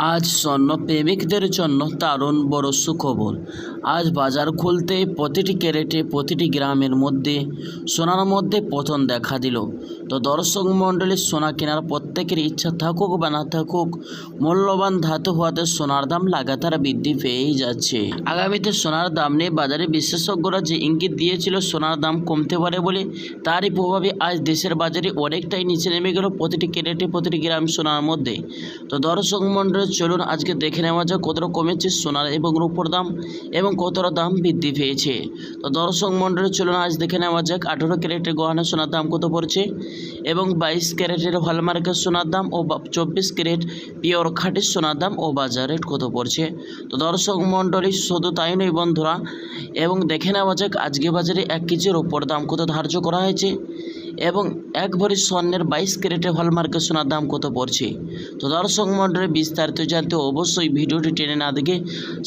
আজ স্বর্ণ প্রেমিকদের জন্য দারুণ বড় সুখবর। আজ বাজার খুলতেই প্রতিটি ক্যারেটে প্রতিটি গ্রামের মধ্যে সোনার মধ্যে পতন দেখা দিল। তো দর্শক মণ্ডলী, সোনা কেনার প্রত্যেকের ইচ্ছা থাকুক বা না থাকুক, মূল্যবান ধাতু হওয়াতে সোনার দাম লাগাতার বৃদ্ধি পেয়েই যাচ্ছে। আগামীতে সোনার দাম নিয়ে বাজারে বিশেষজ্ঞরা যে ইঙ্গিত দিয়েছিল সোনার দাম কমতে পারে বলে, তারই প্রভাবে আজ দেশের বাজারে অনেকটাই নিচে নেমে গেল প্রতিটি ক্যারেটে প্রতিটি গ্রাম সোনার মধ্যে। তো দর্শক মণ্ডলী, চলুন আজকে দেখে নেওয়া যাক কতটা কমেছে সোনার এবং রূপোর দাম এবং কতটা দাম বৃদ্ধি পেয়েছে। তো দর্শক মণ্ডলী, চলুন আজ দেখে নেওয়া যাক 18 ক্যারেটের গহনা সোনার দাম কত পড়ছে এবং 22 ক্যারেটের হলমার্কের সোনার দাম ও 24 ক্যারেট পিওর খাঁটি সোনার দাম ও বাজার রেট কত পড়ছে। তো দর্শক মণ্ডলী, শুধু তাই নয় বন্ধুরা, এবং দেখে নেওয়া যাক আজকে বাজারে 1 কেজির রূপোর দাম কত ধার্য করা হয়েছে এবং 1 ভরি স্বর্ণের 22 ক্যারেটের হলমার্কের সোনার দাম কত পড়ছে। তো দর্শক মণ্ডলী, বিস্তারিত জানতে অবশ্যই ভিডিওটি টেনে না দেখে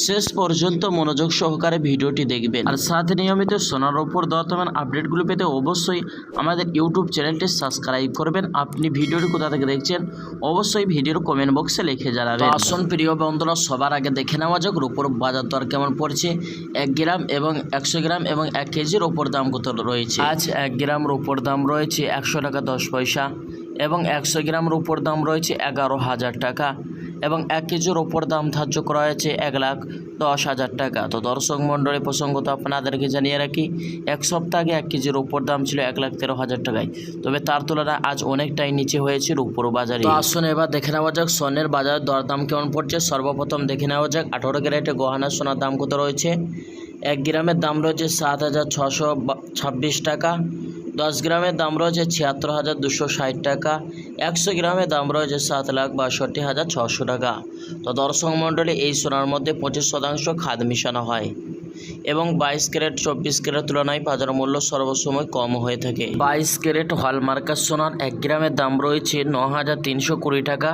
শেষ পর্যন্ত মনোযোগ সহকারে ভিডিওটি দেখবেন। আর সাথে নিয়মিত সোনার উপর বর্তমান আপডেটগুলো পেতে অবশ্যই আমাদের ইউটিউব চ্যানেলটি সাবস্ক্রাইব করবেন। আপনি ভিডিওটি কোথা থেকে দেখছেন অবশ্যই ভিডিওর কমেন্ট বক্সে লিখে জানাবেন। আসুন প্রিয় বন্ধুরা, সবার আগে দেখে নেওয়া যাক রূপোর বাজার দর কেমন পড়ছে। 1 গ্রাম এবং 100 গ্রাম এবং 1 কেজির রূপোর দাম কত রয়েছে। আজ 1 গ্রাম রূপোর দাম রয়েছে 100 টাকা 10 পয়সা এবং 100 গ্রাম রূপোর দাম রয়েছে 11,000 টাকা এবং 1 কেজির রূপোর দাম ধার্য করা হয়েছে 1,10,000 টাকা। তো দর্শক মণ্ডলী, প্রসঙ্গত আপনাদেরকে জানিয়ে রাখি, 1 সপ্তাহ আগে 1 কেজির রূপোর দাম ছিল 1,13,000 টাকায়, তবে তার তুলনায় আজ অনেকটাই নিচে হয়েছে রূপোর বাজারে। তো আসুন এবার দেখে নেওয়া যাক স্বর্ণের বাজার দরদাম কেমন পড়ছে। সর্বপ্রথম দেখে নেওয়া যাক 18 ক্যারেটে গহনা সোনার দাম কত রয়েছে। 1 গ্রামের দাম রয়েছে 7,626 টাকা, 10 গ্রামের দাম রয়েছে 76,260 টাকা, 100 গ্রামের দাম রয়েছে 7,62,600 টাকা। তো দর্শক মণ্ডলী, এই সোনার মধ্যে 25% খাদ মিশানো হয় এবং 22 ক্যারেট 24 ক্যারেট তুলনায় বাজার মূল্য সর্বসময় কম হয়ে থাকে। 22 ক্যারেট হলমার্কের সোনার 1 গ্রামের দাম রয়েছে 9,320 টাকা,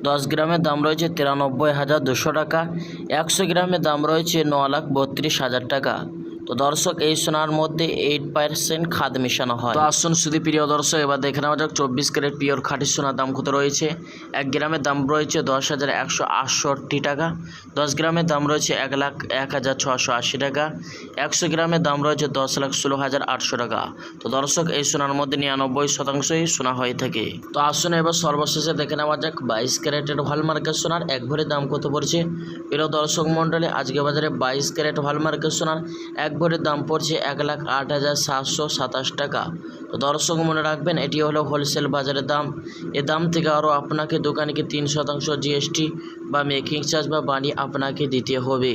10 গ্রামের দাম রয়েছে 93,200 টাকা, 100 গ্রামের দাম রয়েছে 9,32,000 টাকা। তো দর্শক, এই সোনার মধ্যে 8% খাদ মেশানো হয়। তো আসুন শুধু প্রিয় দর্শক, এবার দেখে নেওয়া যাক 24 ক্যারেট পিওর খাঁটি সোনার দাম কত রয়েছে। 1 গ্রামের দাম রয়েছে 10,168 টাকা, 10 গ্রামের দাম রয়েছে 1,01,680 টাকা, 100 গ্রামের দাম রয়েছে 10,16,800 টাকা। তো দর্শক, এই সোনার মধ্যে 99%ই সোনা হয়ে থাকে। তো আসুন এবার সর্বশেষে দেখে নেওয়া যাক 22 ক্যারেটের হলমার্কের সোনার 1 ভরির দাম কত পড়ছে। প্রিয় দর্শক মণ্ডলী, আজকে বাজারে 22 ক্যারেট হলমার্কের সোনার 1 ভরির দাম পড়ছে 1,08,727 টাকা। তো দর্শক মনে রাখবেন, এটি হলো হোলসেল বাজারের দাম। এ দাম থেকে আরও আপনাকে দোকানিকে 3% জিএসটি বা মেকিং চার্জ বা বানি আপনাকে দিতে হবে।